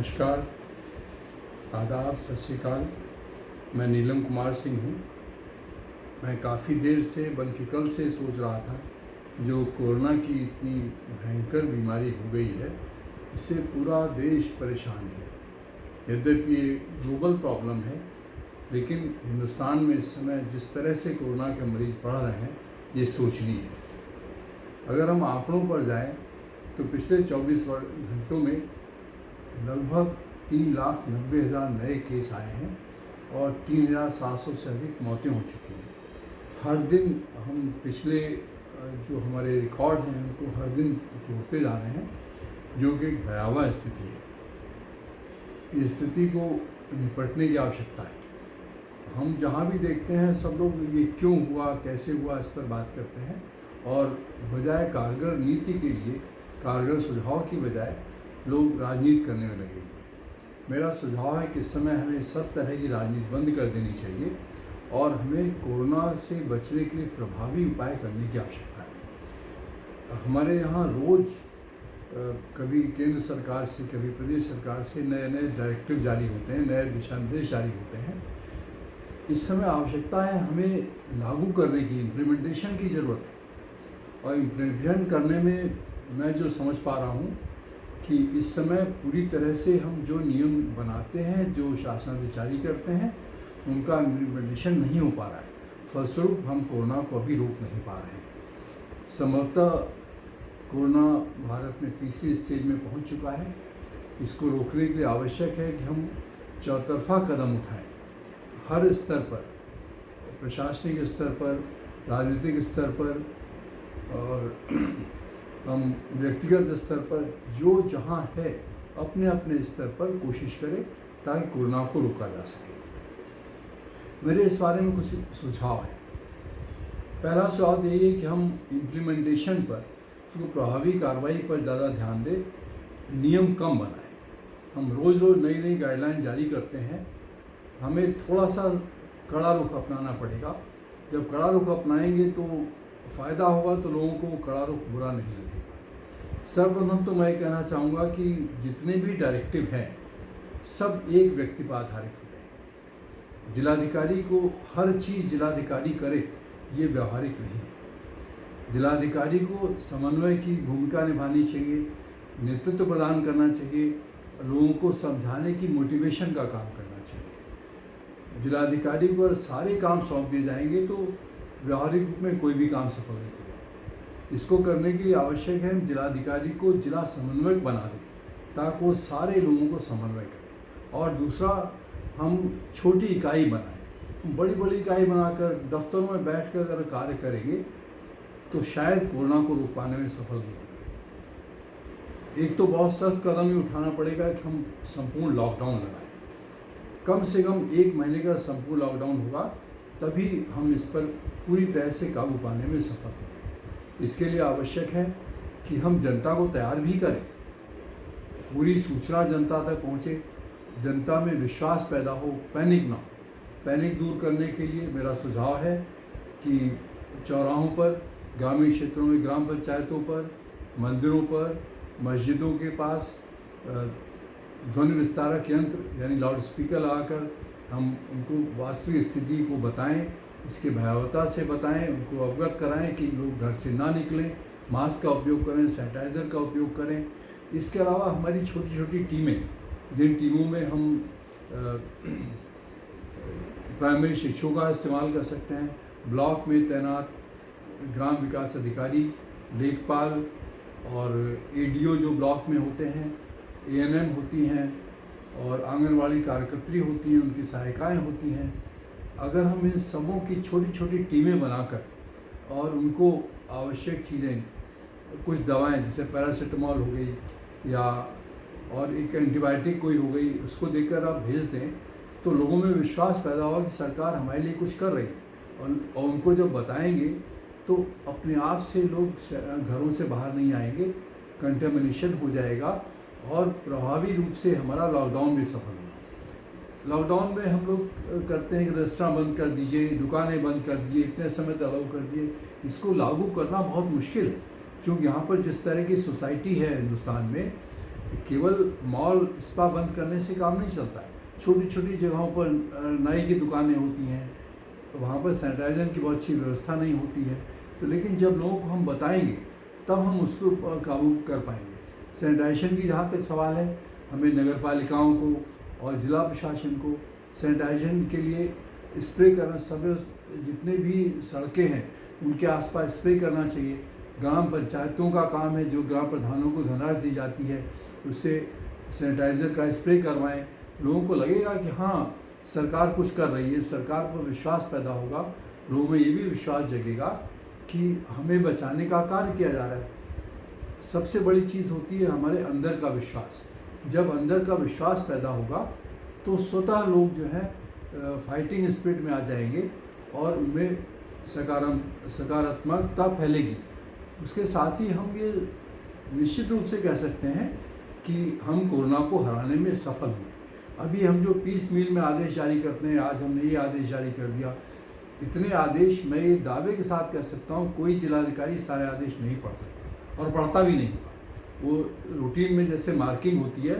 नमस्कार, आदाब, सत श्री अकाल। मैं नीलम कुमार सिंह हूँ। मैं काफ़ी देर से बल्कि कल से सोच रहा था जो कोरोना की इतनी भयंकर बीमारी हो गई है, इससे पूरा देश परेशान है। यद्यपि ये ग्लोबल प्रॉब्लम है, लेकिन हिंदुस्तान में इस समय जिस तरह से कोरोना के मरीज बढ़ रहे हैं, ये सोचनीय है। अगर हम आंकड़ों पर जाएं तो पिछले 24 घंटों में लगभग 3,90,000 नए केस आए हैं और 3,700 से अधिक मौतें हो चुकी हैं। हर दिन हम पिछले जो हमारे रिकॉर्ड हैं उनको हर दिन तोड़ते जा रहे हैं, जो कि एक भयावह स्थिति है। इस स्थिति को निपटने की आवश्यकता है। हम जहाँ भी देखते हैं सब लोग ये क्यों हुआ, कैसे हुआ, इस पर बात करते हैं और बजाय कारगर नीति के लिए, कारगर सुझाव की बजाय लोग राजनीति करने में लगे हुए हैं। मेरा सुझाव है कि इस समय हमें सब तरह की राजनीति बंद कर देनी चाहिए और हमें कोरोना से बचने के लिए प्रभावी उपाय करने की आवश्यकता है। हमारे यहाँ रोज़ कभी केंद्र सरकार से, कभी प्रदेश सरकार से नए नए डायरेक्टिव जारी होते हैं, नए दिशा निर्देश जारी होते हैं। इस समय आवश्यकता है हमें लागू करने की, इम्प्लीमेंटेशन की ज़रूरत है। और इम्प्लीमेंट करने में मैं जो समझ पा रहा हूँ कि इस समय पूरी तरह से हम जो नियम बनाते हैं, जो शासनादेश जारी करते हैं, उनका इम्प्लीमेंटेशन नहीं हो पा रहा है। फलस्वरूप हम कोरोना को अभी रोक नहीं पा रहे हैं। संभवतः कोरोना भारत में तीसरी स्टेज में पहुंच चुका है। इसको रोकने के लिए आवश्यक है कि हम चौतरफा कदम उठाएं, हर स्तर पर, प्रशासनिक स्तर पर, राजनीतिक स्तर पर और हम व्यक्तिगत स्तर पर जो जहाँ है अपने अपने स्तर पर कोशिश करें ताकि कोरोना को रोका जा सके। मेरे इस बारे में कुछ सुझाव हैं। पहला सुझाव यही है कि हम इम्प्लीमेंटेशन पर, उसको प्रभावी कार्रवाई पर ज़्यादा ध्यान दें, नियम कम बनाएं। हम रोज़ रोज़ नई नई गाइडलाइन जारी करते हैं, हमें थोड़ा सा कड़ा रुख अपनाना पड़ेगा। जब कड़ा रुख अपनाएंगे तो फ़ायदा होगा, तो लोगों को कड़ा रुख बुरा नहीं लगेगा। सर्वप्रथम तो मैं कहना चाहूँगा कि जितने भी डायरेक्टिव हैं सब एक व्यक्ति पर आधारित होते हैं। जिलाधिकारी को हर चीज़ जिलाधिकारी करे, ये व्यावहारिक नहीं है। जिलाधिकारी को समन्वय की भूमिका निभानी चाहिए, नेतृत्व प्रदान करना चाहिए, लोगों को समझाने की मोटिवेशन का काम करना चाहिए। जिलाधिकारी को अगर सारे काम सौंप दिए जाएंगे तो व्यावहारिक रूप में कोई भी काम सफल नहीं होगा। इसको करने के लिए आवश्यक है हम जिलाधिकारी को जिला समन्वयक बना दें ताकि वो सारे लोगों को समन्वय करें। और दूसरा, हम छोटी इकाई बनाएं। बड़ी बड़ी इकाई बनाकर दफ्तरों में बैठ कर अगर कार्य करेंगे तो शायद कोरोना को रोक पाने में सफल नहीं होंगे। एक तो बहुत सख्त कदम ही उठाना पड़ेगा कि हम संपूर्ण लॉकडाउन लगाएं। कम से कम 1 महीने का संपूर्ण लॉकडाउन होगा, तभी हम इस पर पूरी तरह से काबू पाने में सफल होंगे। इसके लिए आवश्यक है कि हम जनता को तैयार भी करें, पूरी सूचना जनता तक पहुँचे, जनता में विश्वास पैदा हो, पैनिक ना हो। पैनिक दूर करने के लिए मेरा सुझाव है कि चौराहों पर, ग्रामीण क्षेत्रों में, ग्राम पंचायतों पर, मंदिरों पर, मस्जिदों के पास ध्वनि विस्तारक यंत्र यानी लाउड स्पीकर लगाकर हम उनको वास्तविक स्थिति को बताएं, इसके भयावहता से बताएं, उनको अवगत कराएं कि लोग घर से ना निकलें, मास्क का उपयोग करें, सैनिटाइज़र का उपयोग करें। इसके अलावा हमारी छोटी छोटी टीमें, जिन टीमों में हम प्राइमरी शिक्षकों का इस्तेमाल कर सकते हैं, ब्लॉक में तैनात ग्राम विकास अधिकारी, लेखपाल और एडीओ जो ब्लॉक में होते हैं, एएनएम होती हैं और आंगनवाड़ी कार्यकर्त्री होती हैं, उनकी सहायिकाएँ होती हैं। अगर हम इन सबों की छोटी छोटी टीमें बनाकर और उनको आवश्यक चीज़ें, कुछ दवाएं जैसे पैरासीटामॉल हो गई या और एक एंटीबायोटिक कोई हो गई, उसको देकर आप भेज दें तो लोगों में विश्वास पैदा होगा कि सरकार हमारे लिए कुछ कर रही है। और उनको जब बताएंगे तो अपने आप से लोग घरों से बाहर नहीं आएंगे, कंटेमिनेशन हो जाएगा और प्रभावी रूप से हमारा लॉकडाउन भी सफल होगा। लॉकडाउन में हम लोग करते हैं कि रेस्टोरेंट बंद कर दीजिए, दुकानें बंद कर दीजिए, इतने समय तक अलाउ कर दिए। इसको लागू करना बहुत मुश्किल है, क्योंकि यहाँ पर जिस तरह की सोसाइटी है हिंदुस्तान में, केवल मॉल स्पा बंद करने से काम नहीं चलता है। छोटी छोटी जगहों पर नाई की दुकानें होती हैं, तो वहाँ पर सैनिटाइजर की बहुत अच्छी व्यवस्था नहीं होती है। तो लेकिन जब लोगों को हम बताएंगे तब हम उसको काबू कर पाएंगे। सैनिटाइजेशन की जहाँ तक सवाल है, हमें नगर पालिकाओं को और ज़िला प्रशासन को सैनिटाइजेशन के लिए स्प्रे करना, सभी जितने भी सड़कें हैं उनके आसपास स्प्रे करना चाहिए। ग्राम पंचायतों का काम है, जो ग्राम प्रधानों को धनराशि दी जाती है उससे सैनिटाइज़र का स्प्रे करवाएं। लोगों को लगेगा कि हाँ सरकार कुछ कर रही है, सरकार पर विश्वास पैदा होगा, लोगों में ये भी विश्वास जगेगा कि हमें बचाने का कार्य किया जा रहा है। सबसे बड़ी चीज़ होती है हमारे अंदर का विश्वास। जब अंदर का विश्वास पैदा होगा तो स्वतः लोग जो है फाइटिंग स्पिरिट में आ जाएंगे और उनमें सकारात्मकता फैलेगी। उसके साथ ही हम ये निश्चित रूप से कह सकते हैं कि हम कोरोना को हराने में सफल हुए। अभी हम जो पीस मील में आदेश जारी करते हैं, आज हमने ये आदेश जारी कर दिया, इतने आदेश मैं ये दावे के साथ कह सकता हूँ कोई जिलाधिकारी सारे आदेश नहीं पढ़ सकता और पढ़ता भी नहीं होगा। वो रूटीन में जैसे मार्किंग होती है,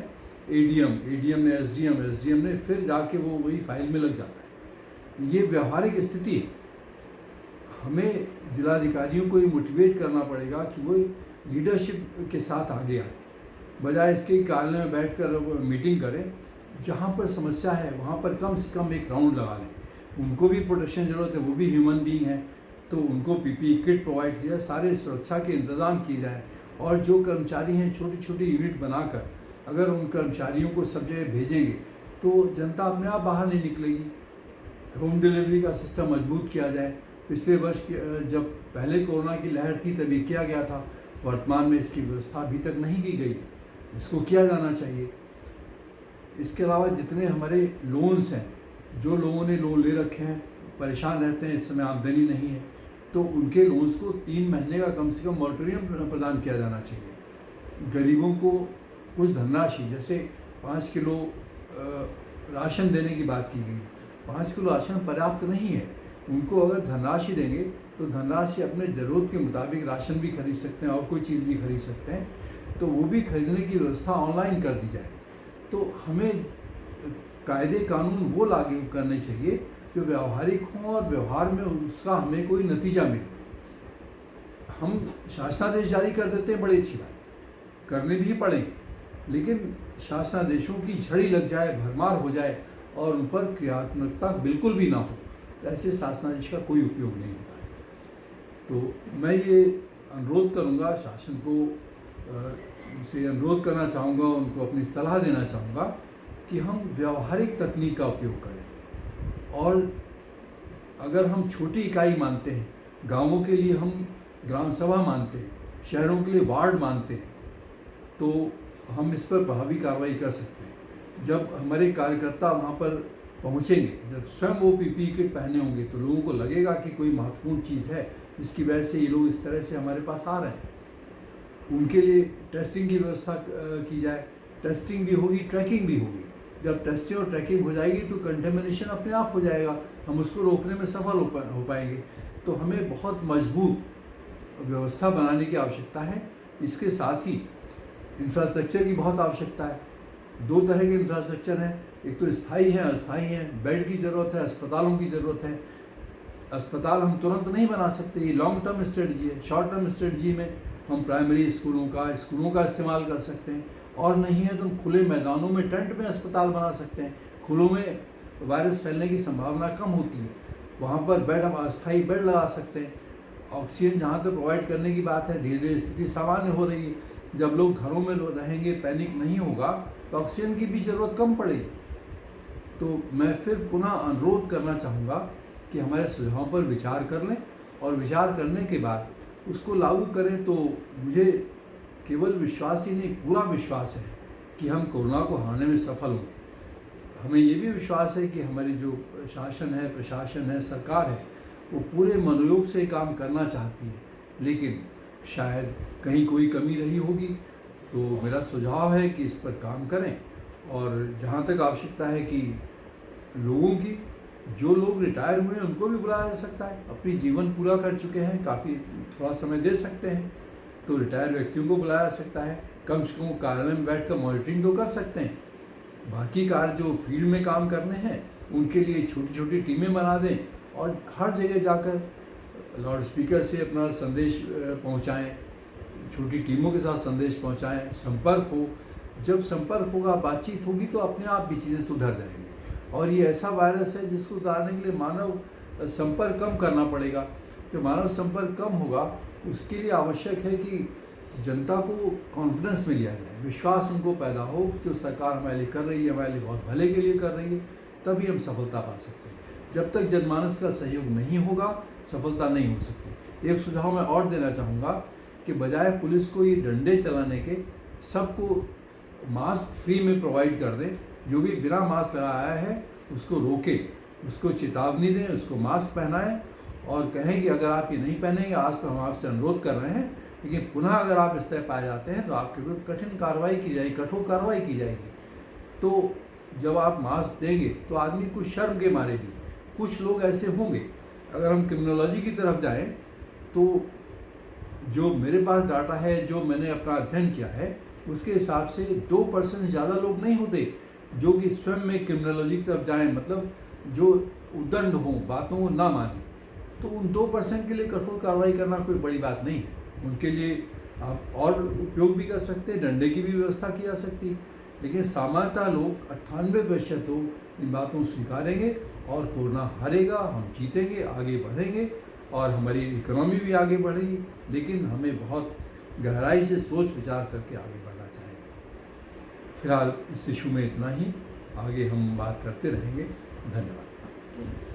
एडीएम ने एसडीएम ने, फिर जाके वो वही फाइल में लग जाता है। ये व्यवहारिक स्थिति है। हमें जिलाधिकारियों को ये मोटिवेट करना पड़ेगा कि वो लीडरशिप के साथ आगे आए, बजाय इसके कार्यालय में बैठकर मीटिंग करें। जहाँ पर समस्या है वहाँ पर कम से कम एक राउंड लगा लें। उनको भी प्रोटेक्शन ज़रूरत है, वो भी ह्यूमन बीइंग है, तो उनको पीपीई किट प्रोवाइड किया जाए, सारे सुरक्षा के इंतज़ाम किए जाए। और जो कर्मचारी हैं छोटी छोटी यूनिट बनाकर अगर उन कर्मचारियों को सब जगह भेजेंगे तो जनता अपने आप बाहर नहीं निकलेगी। होम डिलीवरी का सिस्टम मजबूत किया जाए। पिछले वर्ष जब पहले कोरोना की लहर थी तभी किया गया था, वर्तमान में इसकी व्यवस्था अभी तक नहीं की गई है, इसको किया जाना चाहिए। इसके अलावा जितने हमारे लोन्स हैं, जो लोगों ने लोन ले रखे हैं, परेशान रहते हैं, इस समय आमदनी नहीं है, तो उनके लोन्स को 3 महीने का कम से कम मॉरेटोरियम प्रदान किया जाना चाहिए। गरीबों को कुछ धनराशि, जैसे 5 किलो राशन देने की बात की गई, 5 किलो राशन पर्याप्त नहीं है। उनको अगर धनराशि देंगे तो धनराशि अपने ज़रूरत के मुताबिक राशन भी खरीद सकते हैं और कोई चीज़ भी खरीद सकते हैं, तो वो भी खरीदने की व्यवस्था ऑनलाइन कर दी जाए। तो हमें कायदे कानून वो लागू करने चाहिए जो व्यवहारिक हों और व्यवहार में उसका हमें कोई नतीजा मिले। हम शासनादेश जारी कर देते हैं, बड़ी अच्छी बात, करने भी पड़ेंगे, लेकिन शासनादेशों की झड़ी लग जाए, भरमार हो जाए और उन पर क्रियात्मकता बिल्कुल भी ना हो, ऐसे शासनादेश का कोई उपयोग नहीं होता है। तो मैं ये अनुरोध करूँगा शासन को, से अनुरोध करना चाहूँगा, उनको अपनी सलाह देना चाहूँगा कि हम व्यवहारिक तकनीक का उपयोग करें। और अगर हम छोटी इकाई मानते हैं, गांवों के लिए हम ग्राम सभा मानते हैं, शहरों के लिए वार्ड मानते हैं, तो हम इस पर प्रभावी कार्रवाई कर सकते हैं। जब हमारे कार्यकर्ता वहाँ पर पहुँचेंगे, जब स्वयं वो पीपीई किट पहने होंगे, तो लोगों को लगेगा कि कोई महत्वपूर्ण चीज़ है जिसकी वजह से ये लोग इस तरह से हमारे पास आ रहे हैं। उनके लिए टेस्टिंग की व्यवस्था की जाए, टेस्टिंग भी होगी, ट्रैकिंग भी होगी। जब टेस्टिंग और ट्रैकिंग हो जाएगी तो कंटेमिनेशन अपने आप हो जाएगा, हम उसको रोकने में सफल हो पाएंगे। तो हमें बहुत मजबूत व्यवस्था बनाने की आवश्यकता है। इसके साथ ही इंफ्रास्ट्रक्चर की बहुत आवश्यकता है। 2 तरह के इंफ्रास्ट्रक्चर हैं, एक तो स्थायी है, अस्थायी है। बेड की ज़रूरत है, अस्पतालों की ज़रूरत है। अस्पताल हम तुरंत नहीं बना सकते, ये लॉन्ग टर्म स्ट्रेटजी है। शॉर्ट टर्म स्ट्रेटजी में हम प्राइमरी स्कूलों का इस्तेमाल कर सकते हैं, और नहीं है तो हम खुले मैदानों में टेंट में अस्पताल बना सकते हैं। खुलों में वायरस फैलने की संभावना कम होती है, वहाँ पर बेड हम अस्थायी बेड लगा सकते हैं। ऑक्सीजन जहाँ तक प्रोवाइड करने की बात है, धीरे धीरे स्थिति सामान्य हो रही है। जब लोग घरों में रहेंगे, पैनिक नहीं होगा, तो ऑक्सीजन की भी ज़रूरत कम पड़ेगी। तो मैं फिर पुनः अनुरोध करना चाहूँगा कि हमारे सुझावों पर विचार कर लें, और विचार करने के बाद उसको लागू करें। तो मुझे केवल विश्वास ही नहीं, पूरा विश्वास है कि हम कोरोना को हराने में सफल होंगे। हमें ये भी विश्वास है कि हमारी जो शासन है, प्रशासन है, सरकार है, वो पूरे मनोयोग से काम करना चाहती है, लेकिन शायद कहीं कोई कमी रही होगी। तो मेरा सुझाव है कि इस पर काम करें, और जहाँ तक आवश्यकता है कि लोगों की, जो लोग रिटायर हुए हैं उनको भी बुलाया जा सकता है, अपनी जीवन पूरा कर चुके हैं, काफ़ी थोड़ा समय दे सकते हैं। तो रिटायर्ड व्यक्तियों को बुलाया जा सकता है, कम से कम कार्यालय में बैठ कर मॉनिटरिंग तो कर सकते हैं। बाकी कार्य जो फील्ड में काम करने हैं उनके लिए छोटी छोटी टीमें बना दें और हर जगह जाकर लाउड स्पीकर से अपना संदेश पहुंचाएं, छोटी टीमों के साथ संदेश पहुंचाएं, संपर्क हो। जब संपर्क होगा, बातचीत होगी तो अपने आप भी चीज़ें सुधर जाएंगी। और ये ऐसा वायरस है जिसको उतारने के लिए मानव संपर्क कम करना पड़ेगा। तो मानव संपर्क कम होगा, उसके लिए आवश्यक है कि जनता को कॉन्फिडेंस में लिया जाए, विश्वास उनको पैदा हो कि जो सरकार हमारे लिए कर रही है हमारे लिए बहुत भले के लिए कर रही है, तभी हम सफलता पा सकते हैं। जब तक जनमानस का सहयोग नहीं होगा सफलता नहीं हो सकती। एक सुझाव मैं और देना चाहूँगा कि बजाय पुलिस को ये डंडे चलाने के, सबको मास्क फ्री में प्रोवाइड कर दें। जो भी बिना मास्क लगाया है उसको रोके, उसको चेतावनी दें, उसको मास्क पहनाएं और कहें कि अगर आप ये नहीं पहनेंगे, आज तो हम आपसे अनुरोध कर रहे हैं, लेकिन पुनः अगर आप इस तरह पाए जाते हैं तो आपके विरुद्ध कठिन कार्रवाई की जाएगी, कठोर कार्रवाई की जाएगी। तो जब आप मास्क देंगे तो आदमी कुछ शर्म के मारे भी, कुछ लोग ऐसे होंगे। अगर हम क्रिमिनोलॉजी की तरफ जाएं तो जो मेरे पास डाटा है, जो मैंने अपना अध्ययन किया है, उसके हिसाब से 2% ज़्यादा लोग नहीं होते जो कि स्वयं में क्रिमिनोलॉजी की तरफ जाएं, मतलब जो उद्दंड हों, बातों को ना माने। तो उन 2% के लिए कठोर कार्रवाई करना कोई बड़ी बात नहीं है। उनके लिए आप और उपयोग भी कर सकते हैं, डंडे की भी व्यवस्था की जा सकती है। लेकिन सामान्यतः लोग 98% लोग इन बातों को स्वीकारेंगे और कोरोना हारेगा, हम जीतेंगे, आगे बढ़ेंगे और हमारी इकोनॉमी भी आगे बढ़ेगी। लेकिन हमें बहुत गहराई से सोच विचार करके आगे बढ़ना चाहिए। फिलहाल इस इशू में इतना ही, आगे हम बात करते रहेंगे। धन्यवाद।